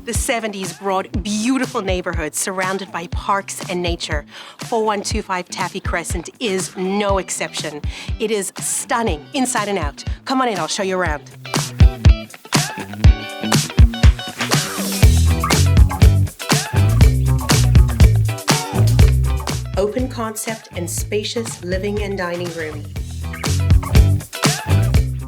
The 70s brought beautiful neighborhoods surrounded by parks and nature. 4125 Taffey Crescent is no exception. It is stunning inside and out. Come on in, I'll show you around. Open concept and spacious living and dining room.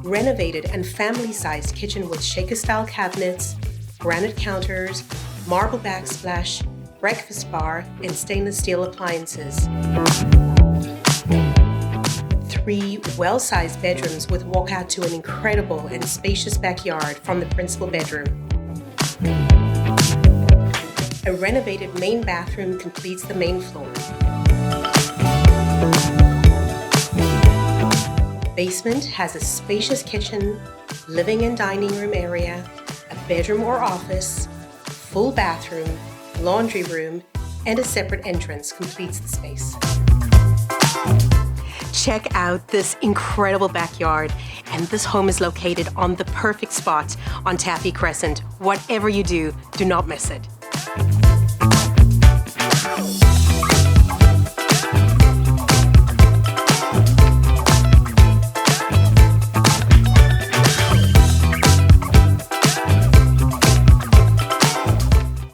Renovated and family-sized kitchen with shaker-style cabinets, granite counters, marble backsplash, breakfast bar, and stainless steel appliances. 3 well-sized bedrooms with walkout to an incredible and spacious backyard from the principal bedroom. A renovated main bathroom completes the main floor. Basement has a spacious kitchen, living and dining room area, a bedroom or office, full bathroom, laundry room, and a separate entrance completes the space. Check out this incredible backyard, and this home is located on the perfect spot on Taffey Crescent. Whatever you do, do not miss it.